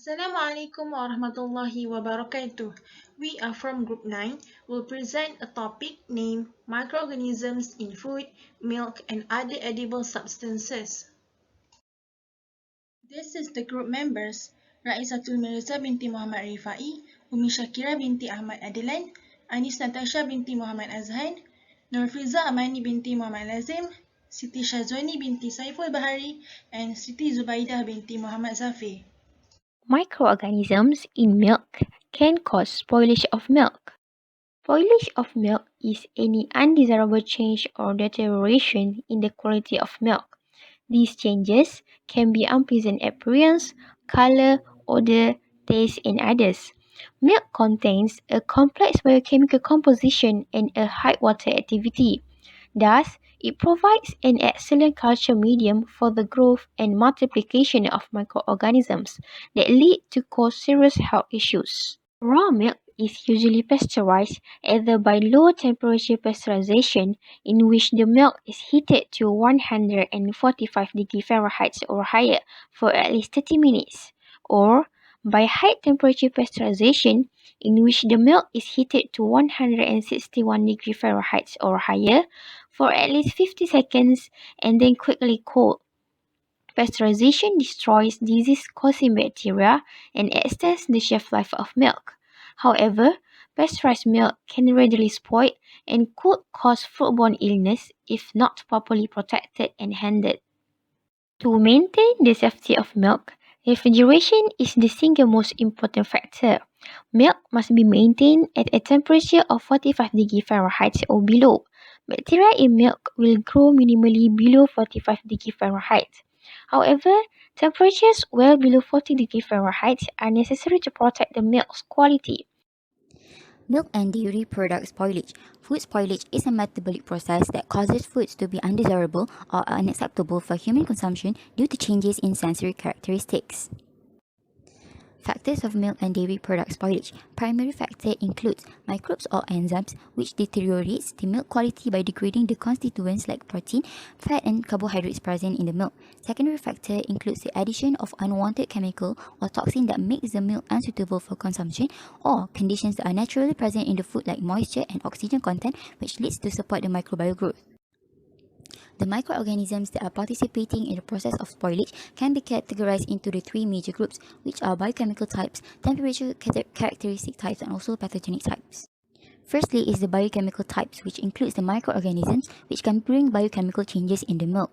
Assalamualaikum warahmatullahi wabarakatuh. We are from Group 9. We'll present a topic named Microorganisms in Food, Milk and Other Edible Substances. This is the group members. RAISATUL MIRZA binti Muhammad RIFAIE, UMMI SYAKIRAH binti AHMAD ADLAN, Anis NATASHA binti Muhammad AZHAN, NORFILZAH AMANI binti Muhammad LAZIM, SITI SYAZWANI binti SAIFUL BAHARI, and SITI ZUBAIDAH binti Muhammad ZAFIR. Microorganisms in milk can cause spoilage of milk. Spoilage of milk is any undesirable change or deterioration in the quality of milk. These changes can be unpleasant appearance, color, odor, taste, and others. Milk contains a complex biochemical composition and a high water activity. Thus, it provides an excellent culture medium for the growth and multiplication of microorganisms that lead to cause serious health issues. Raw milk is usually pasteurized either by low temperature pasteurization, in which the milk is heated to 145 degrees Fahrenheit or higher for at least 30 minutes, or by high temperature pasteurization, in which the milk is heated to 161 degrees Fahrenheit or higher for at least 50 seconds and then quickly cooled. Pasteurization destroys disease-causing bacteria and extends the shelf life of milk. However, pasteurized milk can readily spoil and could cause foodborne illness if not properly protected and handled. To maintain the safety of milk, refrigeration is the single most important factor. Milk must be maintained at a temperature of 45 degrees Fahrenheit or below. Bacteria in milk will grow minimally below 45 degrees Fahrenheit. However, temperatures well below 40 degrees Fahrenheit are necessary to protect the milk's quality. Milk and dairy product spoilage. Food spoilage is a metabolic process that causes foods to be undesirable or unacceptable for human consumption due to changes in sensory characteristics. Factors of milk and dairy product spoilage. Primary factor includes microbes or enzymes, which deteriorates the milk quality by degrading the constituents like protein, fat and carbohydrates present in the milk. Secondary factor includes the addition of unwanted chemical or toxin that makes the milk unsuitable for consumption, or conditions that are naturally present in the food like moisture and oxygen content, which leads to support the microbial growth. The microorganisms that are participating in the process of spoilage can be categorized into the three major groups, which are biochemical types, temperature characteristic types, and also pathogenic types. Firstly is the biochemical types, which includes the microorganisms which can bring biochemical changes in the milk.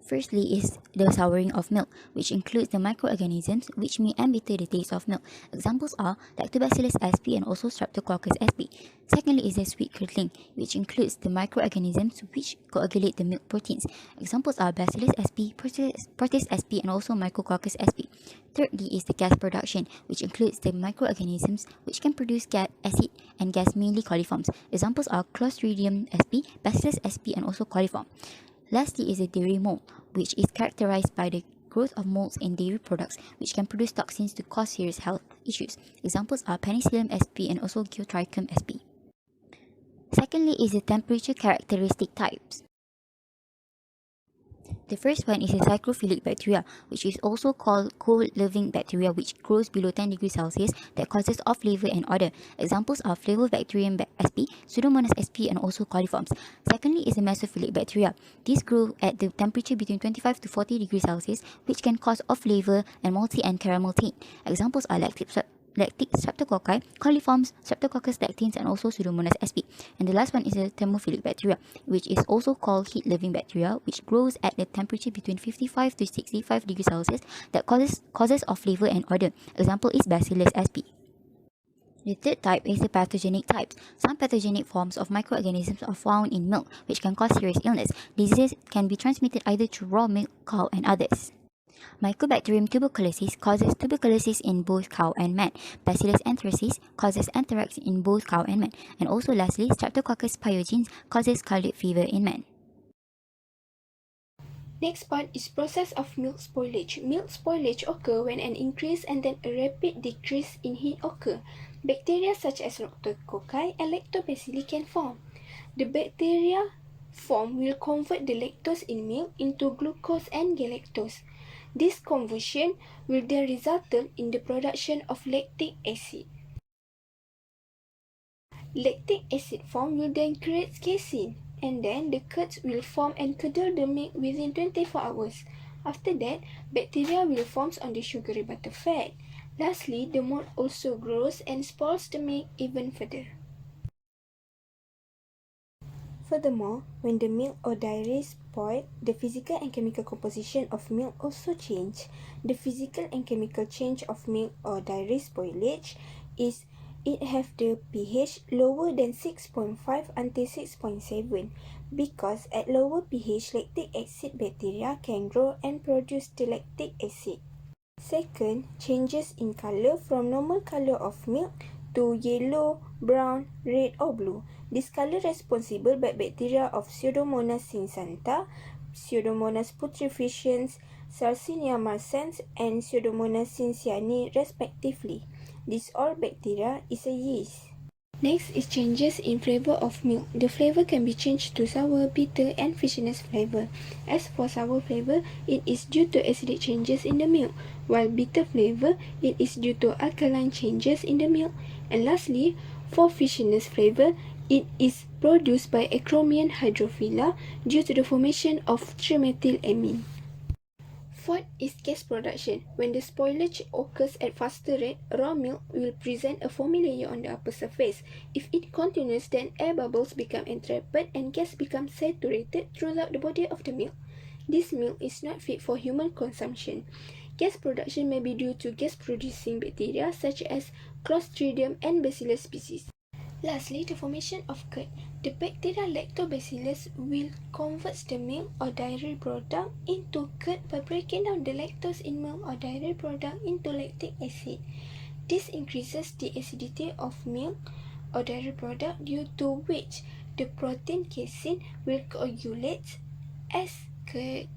Firstly is the souring of milk, which includes the microorganisms which may embitter the taste of milk. Examples are Lactobacillus sp and also Streptococcus sp. Secondly is the sweet curdling, which includes the microorganisms which coagulate the milk proteins. Examples are Bacillus sp, Proteus sp and also Micrococcus sp. Thirdly is the gas production, which includes the microorganisms which can produce gas, acid and gas, mainly coliforms. Examples are Clostridium sp, Bacillus sp and also coliform. Lastly is the dairy mold, which is characterized by the growth of molds in dairy products, which can produce toxins to cause serious health issues. Examples are Penicillium sp and also Geotrichum sp. Secondly is the temperature characteristic types. The first one is a psychrophilic bacteria, which is also called cold-loving bacteria, which grows below 10 degrees Celsius that causes off flavor and odor. Examples are Flavobacterium sp, Pseudomonas sp, and also coliforms. Secondly is the mesophilic bacteria. These grow at the temperature between 25 to 40 degrees Celsius, which can cause off flavor and malty and caramel taint. Examples are lactic streptococci, coliforms, Streptococcus lactans, and also Pseudomonas sp. And the last one is the thermophilic bacteria, which is also called heat-loving bacteria, which grows at the temperature between 55 to 65 degrees Celsius that causes off flavor and odor. Example is Bacillus sp. The third type is the pathogenic types. Some pathogenic forms of microorganisms are found in milk, which can cause serious illness. Diseases can be transmitted either through raw milk, cow, and others. Mycobacterium tuberculosis causes tuberculosis in both cow and man. Bacillus anthracis causes anthrax in both cow and man. And also lastly, Streptococcus pyogenes causes scarlet fever in man. Next part is process of milk spoilage. Milk spoilage occur when an increase and then a rapid decrease in heat occur. Bacteria such as Lactococci and Lactobacilli can form. The bacteria form will convert the lactose in milk into glucose and galactose. This conversion will then result in the production of lactic acid. Lactic acid form will then create casein, and then the curds will form and curdle the milk within 24 hours. After that, bacteria will form on the sugary butter fat. Lastly, the mold also grows and spoils the milk even further. Furthermore, when the milk or dairy is spoiled, the physical and chemical composition of milk also change. The physical and chemical change of milk or dairy spoilage is it have the pH lower than 6.5 until 6.7 because at lower pH lactic acid bacteria can grow and produce the lactic acid. Second, changes in color from normal color of milk to yellow, brown, red or blue. This color responsible by bacteria of Pseudomonas cincanta, Pseudomonas putrefaciens, Sarsinia marsans and Pseudomonas cinciani respectively. This all bacteria is a yeast. Next is changes in flavor of milk. The flavor can be changed to sour, bitter and fishiness flavor. As for sour flavor, it is due to acidic changes in the milk, while bitter flavor, it is due to alkaline changes in the milk. And lastly, for fishiness flavor, it is produced by acromion hydrophila due to the formation of trimethylamine. Fourth is gas production. When the spoilage occurs at faster rate, raw milk will present a foamy layer on the upper surface. If it continues, then air bubbles become entrapped and gas becomes saturated throughout the body of the milk. This milk is not fit for human consumption. Gas production may be due to gas-producing bacteria such as Clostridium and Bacillus species. Lastly, the formation of curd. The bacteria Lactobacillus will convert the milk or dairy product into curd by breaking down the lactose in milk or dairy product into lactic acid. This increases the acidity of milk or dairy product, due to which the protein casein will coagulate as curd.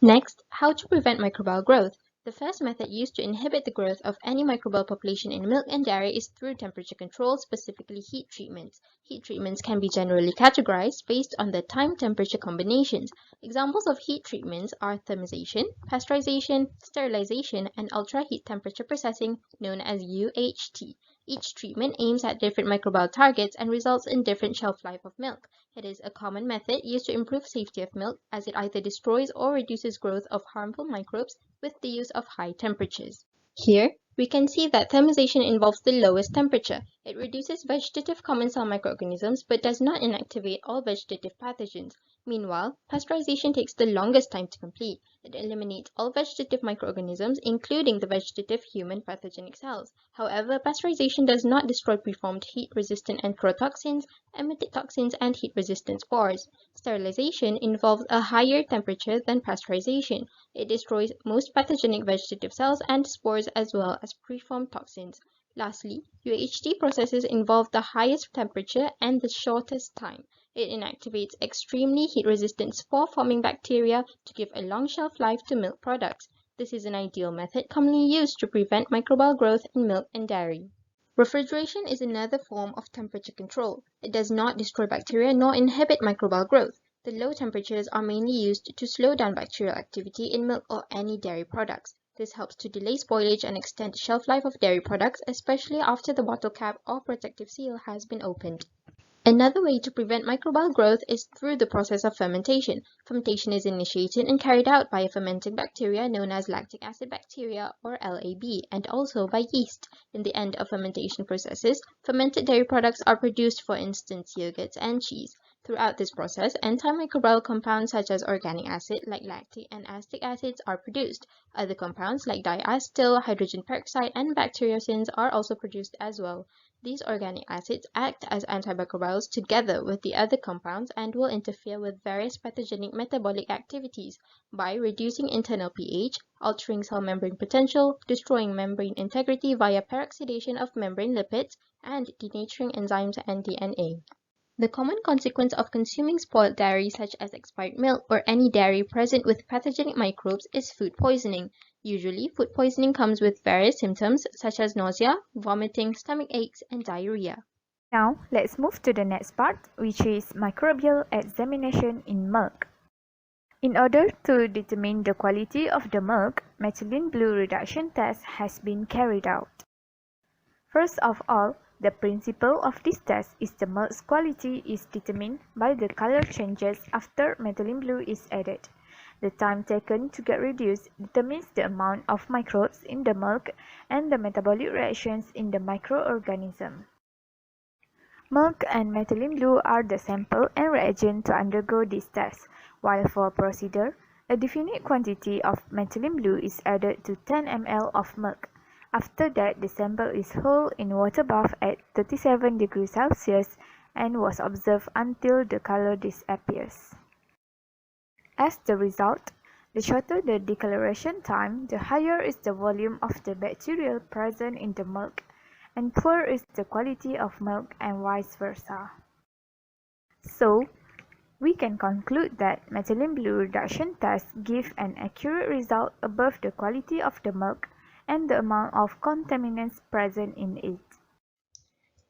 Next, how to prevent microbial growth. The first method used to inhibit the growth of any microbial population in milk and dairy is through temperature control, specifically heat treatments. Heat treatments can be generally categorized based on the time-temperature combinations. Examples of heat treatments are thermization, pasteurization, sterilization, and ultra-heat temperature processing, known as UHT. Each treatment aims at different microbial targets and results in different shelf life of milk. It is a common method used to improve safety of milk, as it either destroys or reduces growth of harmful microbes with the use of high temperatures. Here, we can see that thermization involves the lowest temperature. It reduces vegetative common cell microorganisms but does not inactivate all vegetative pathogens. Meanwhile, pasteurization takes the longest time to complete. It eliminates all vegetative microorganisms, including the vegetative human pathogenic cells. However, pasteurization does not destroy preformed heat-resistant enterotoxins, emetic toxins, and heat-resistant spores. Sterilization involves a higher temperature than pasteurization. It destroys most pathogenic vegetative cells and spores as well as preformed toxins. Lastly, UHT processes involve the highest temperature and the shortest time. It inactivates extremely heat-resistant spore-forming bacteria to give a long shelf life to milk products. This is an ideal method commonly used to prevent microbial growth in milk and dairy. Refrigeration is another form of temperature control. It does not destroy bacteria nor inhibit microbial growth. The low temperatures are mainly used to slow down bacterial activity in milk or any dairy products. This helps to delay spoilage and extend the shelf life of dairy products, especially after the bottle cap or protective seal has been opened. Another way to prevent microbial growth is through the process of fermentation. Fermentation is initiated and carried out by a fermenting bacteria known as lactic acid bacteria or LAB, and also by yeast. In the end of fermentation processes, fermented dairy products are produced, for instance, yogurts and cheese. Throughout this process, antimicrobial compounds such as organic acid like lactic and acetic acids are produced. Other compounds like diacetyl, hydrogen peroxide, and bacteriocins are also produced as well. These organic acids act as antimicrobials together with the other compounds and will interfere with various pathogenic metabolic activities by reducing internal pH, altering cell membrane potential, destroying membrane integrity via peroxidation of membrane lipids, and denaturing enzymes and DNA. The common consequence of consuming spoiled dairy such as expired milk or any dairy present with pathogenic microbes is food poisoning. Usually, food poisoning comes with various symptoms such as nausea, vomiting, stomach aches, and diarrhea. Now, let's move to the next part, which is microbial examination in milk. In order to determine the quality of the milk, methylene blue reduction test has been carried out. First of all, the principle of this test is the milk's quality is determined by the color changes after methylene blue is added. The time taken to get reduced determines the amount of microbes in the milk and the metabolic reactions in the microorganism. Milk and methylene blue are the sample and reagent to undergo this test, while for procedure, a definite quantity of methylene blue is added to 10 ml of milk. After that, the sample is held in water bath at 37 degrees Celsius and was observed until the color disappears. As the result, the shorter the decoloration time, the higher is the volume of the bacteria present in the milk, and poor is the quality of milk and vice versa. So, we can conclude that methylene blue reduction tests give an accurate result above the quality of the milk and the amount of contaminants present in it.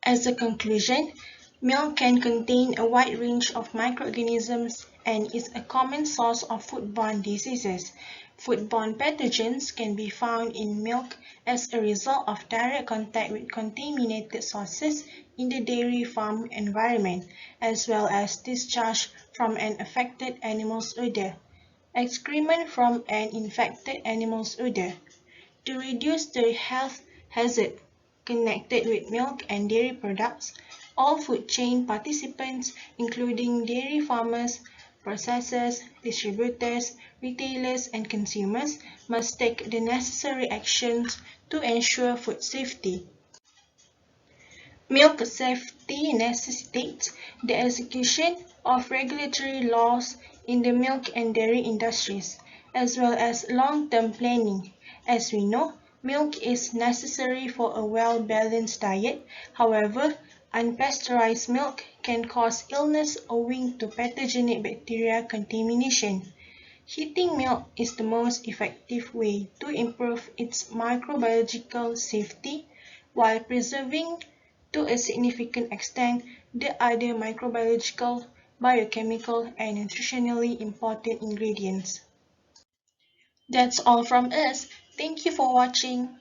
As a conclusion, milk can contain a wide range of microorganisms and is a common source of foodborne diseases. Foodborne pathogens can be found in milk as a result of direct contact with contaminated sources in the dairy farm environment, as well as discharge from an affected animal's udder, excrement from an infected animal's udder. To reduce the health hazard connected with milk and dairy products, all food chain participants, including dairy farmers, processors, distributors, retailers, and consumers, must take the necessary actions to ensure food safety. Milk safety necessitates the execution of regulatory laws in the milk and dairy industries, as well as long-term planning. As we know, milk is necessary for a well-balanced diet. However, unpasteurized milk can cause illness owing to pathogenic bacteria contamination. Heating milk is the most effective way to improve its microbiological safety while preserving to a significant extent the other microbiological, biochemical, and nutritionally important ingredients. That's all from us. Thank you for watching.